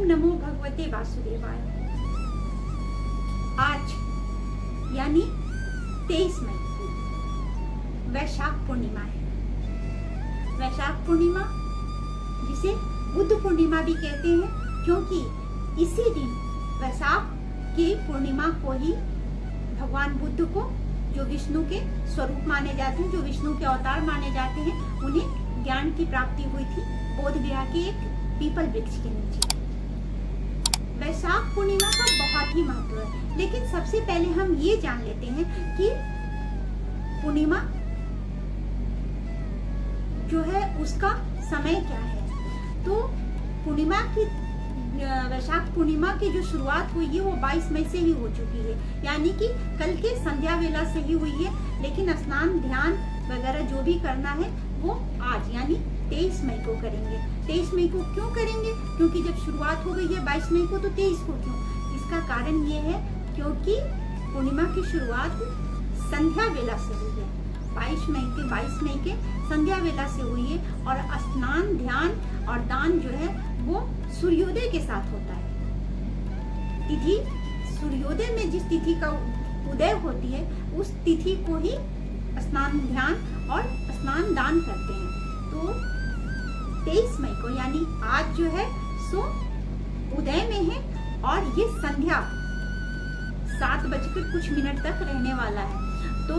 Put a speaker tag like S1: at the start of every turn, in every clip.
S1: ओम नमो भगवते वासुदेवाय। आज यानी 23 मई को वैशाख पूर्णिमा है। वैशाख पूर्णिमा जिसे बुद्ध पूर्णिमा भी कहते हैं, क्योंकि इसी दिन वैशाख की पूर्णिमा को ही भगवान बुद्ध को, जो विष्णु के स्वरूप माने जाते हैं, जो विष्णु के अवतार माने जाते हैं, उन्हें ज्ञान की प्राप्ति हुई थी बोधगया के एक पीपल वृक्ष के नीचे। वैशाख पूर्णिमा का बहुत ही महत्व है, लेकिन सबसे पहले हम ये जान लेते हैं कि पूर्णिमा जो है उसका समय क्या है। तो पूर्णिमा की, वैशाख पूर्णिमा की जो शुरुआत हुई है वो 22 मई से ही हो चुकी है, यानी कि कल के संध्या वेला से ही हुई है। लेकिन स्नान ध्यान वगैरह जो भी करना है वो आज यानी 23 मई को करेंगे। 23 मई को क्यों करेंगे? क्योंकि जब शुरुआत हो गई है 22 मई को, तो 23 को क्यों? इसका कारण ये है क्योंकि पूर्णिमा की शुरुआत संध्या वेला से हुई है। 22 मई के संध्या वेला से हुई है, और स्नान ध्यान और दान जो है वो सूर्योदय के साथ होता है। तिथि सूर्योदय में जिस तिथि का उदय होती है उस तिथि को ही स्नान ध्यान और स्नान दान करते हैं। तो 23 मई को यानी आज जो है सो उदय में है, और ये संध्या 7:00 तक रहने वाला है। तो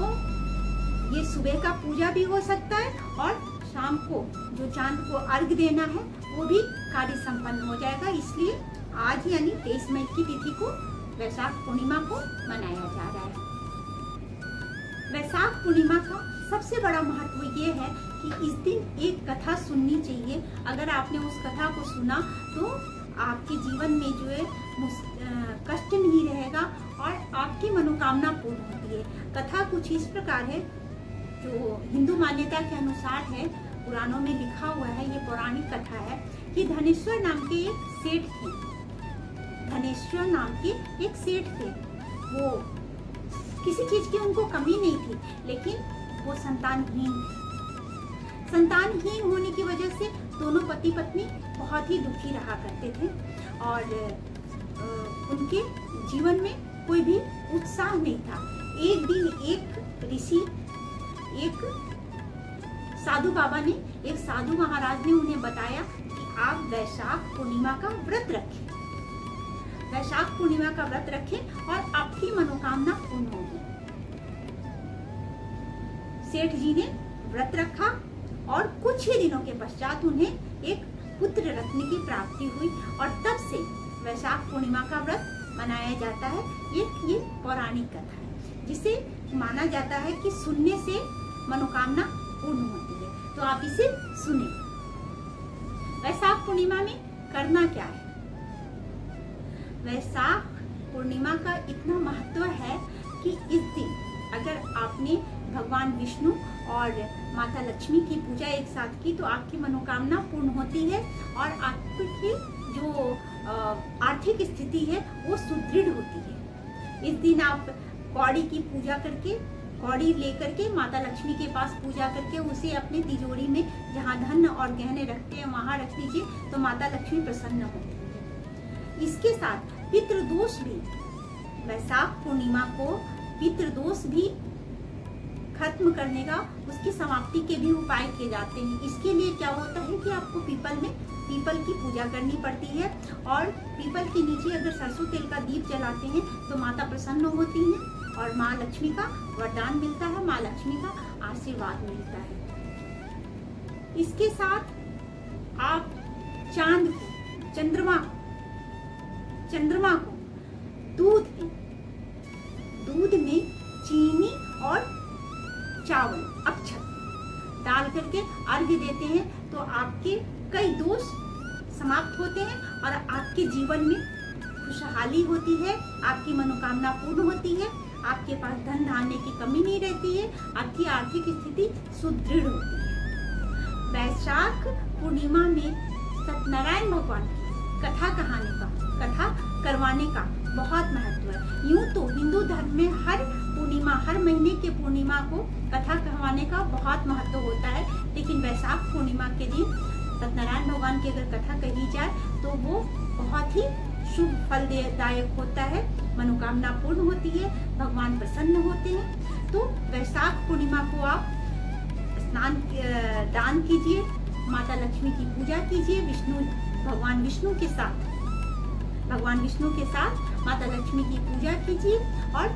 S1: ये सुबह का पूजा भी हो सकता है, और शाम को जो चांद को अर्घ देना है वो भी कार्य संपन्न हो जाएगा। इसलिए आज यानी 23 मई की तिथि को वैशाख पूर्णिमा को मनाया जा रहा है। वैशाख पूर्णिमा का सबसे बड़ा महत्व ये है कि इस दिन एक कथा सुननी चाहिए। अगर आपने उस कथा को सुना तो आपके जीवन में जो है कष्ट नहीं रहेगा और आपकी मनोकामना पूर्ण होती है। कथा कुछ इस प्रकार है, जो हिंदू मान्यता के अनुसार है, पुराणों में लिखा हुआ है, ये पौराणिक कथा है कि धनेश्वर नाम के एक सेठ थे। धनेश्वर नाम के एक सेठ थे, वो किसी चीज की उनको कमी नहीं थी, लेकिन वो संतानहीन थे। संतानहीन होने की वजह से दोनों पति पत्नी बहुत ही दुखी रहा करते थे, और उनके जीवन में कोई भी उत्साह नहीं था। एक दिन एक ऋषि, एक साधु बाबा ने, एक साधु महाराज ने उन्हें बताया कि आप वैशाख पूर्णिमा का व्रत रखें। वैशाख पूर्णिमा का व्रत रखें और आपकी मनोकामना पूर्ण होगी। सेठ जी ने व्रत रखा, और कुछ ही दिनों के पश्चात उन्हें एक पुत्र रत्न की प्राप्ति हुई, और तब से वैशाख पूर्णिमा का व्रत मनाया जाता है। ये पौराणिक कथा है, जिसे माना जाता है कि सुनने से मनोकामना पूर्ण होती है। तो आप इसे सुने। वैशाख पूर्णिमा में करना क्या है? वैशाख पूर्णिमा का इतना महत्व है कि इस दिन अगर आपने भगवान विष्णु और माता लक्ष्मी की पूजा एक साथ की तो आपकी मनोकामना पूर्ण होती है, और आपकी जो आर्थिक स्थिति है वो सुदृढ़ होती है। इस दिन आप कौड़ी की पूजा करके, कौड़ी लेकर के माता लक्ष्मी के पास पूजा करके उसे अपने तिजोरी में, जहाँ धन और गहने रखते हैं वहां रख दीजिए, तो माता लक्ष्मी प्रसन्न होती है। इसके साथ पितृदोष भी, वैशाख पूर्णिमा को पितृदोष भी खत्म करने का, उसकी समाप्ति के भी उपाय किए जाते हैं। इसके लिए क्या होता है कि आपको पीपल की पूजा करनी पड़ती है, और पीपल के नीचे अगर सरसों तेल का दीप जलाते हैं तो माता प्रसन्न होती हैं, और माँ लक्ष्मी का वरदान मिलता है, माँ लक्ष्मी का आशीर्वाद मिलता है। इसके साथ आप चांद को, चंद्रमा को दूध में चीनी और चावल, अक्षत डाल करके अर्घ्य देते हैं, तो आपके कई दोष समाप्त होते हैं, और आपके जीवन में खुशहाली होती है, आपकी मनोकामना पूर्ण होती है, आपके पास धन धान्य की कमी नहीं रहती है, आपकी आर्थिक स्थिति सुदृढ़ होती है। वैशाख पूर्णिमा में सत्यनारायण भगवान की कथा करवाने का बहुत महत्व है। यूं तो हिंदू धर्म में हर महीने के पूर्णिमा को कथा कहवाने का बहुत महत्व होता है, लेकिन वैशाख पूर्णिमा के दिन सत्यनारायण भगवान की अगर कथा कही जाए तो वो बहुत ही शुभ फलदायक होता है, मनोकामना पूर्ण होती है, भगवान प्रसन्न होते हैं। तो वैशाख पूर्णिमा को आप दान कीजिए, माता लक्ष्मी की पूजा कीजिए, भगवान विष्णु के साथ माता लक्ष्मी की पूजा कीजिए और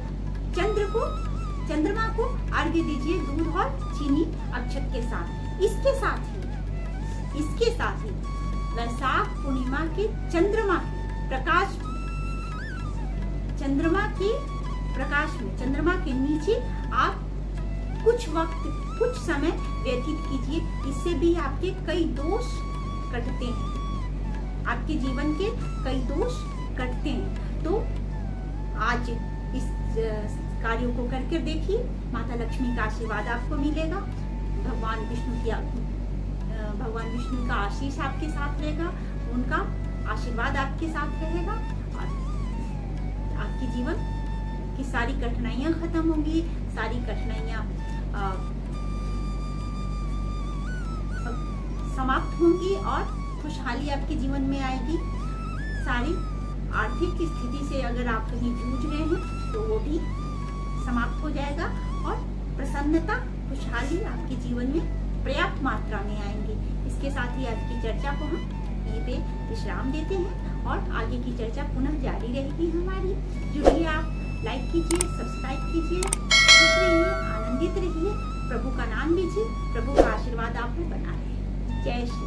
S1: चंद्रमा को अर्घ्य दीजिए दूध और चीनी अक्षत के साथ। इसके साथ ही वैशाख पूर्णिमा के चंद्रमा के नीचे आप कुछ समय व्यतीत कीजिए। इससे भी आपके कई दोष कटते हैं, आपके जीवन के कई दोष कटते हैं। तो आज इस कार्यों को करके देखिए, माता लक्ष्मी का आशीर्वाद आपको मिलेगा, भगवान विष्णु का आशीष आपके साथ रहेगा, उनका आशीर्वाद आपके साथ रहेगा और आपके जीवन की सारी कठिनाइयां खत्म होंगी, सारी कठिनाइयां समाप्त होंगी और खुशहाली आपके जीवन में आएगी। सारी आर्थिक स्थिति से अगर आप कहीं जूझ रहे हैं तो वो भी समाप्त हो जाएगा और प्रसन्नता, खुशहाली आपके जीवन में पर्याप्त मात्रा में आएंगे। इसके साथ ही आज की चर्चा को हम यहीं पे विश्राम देते हैं और आगे की चर्चा पुनः जारी रहेगी हमारी। जुड़िए, आप लाइक कीजिए, सब्सक्राइब कीजिए, खुश रहिए, आनंदित रहिए, प्रभु का नाम लीजिए, प्रभु का आशीर्वाद आप पे बना रहे। जय श्री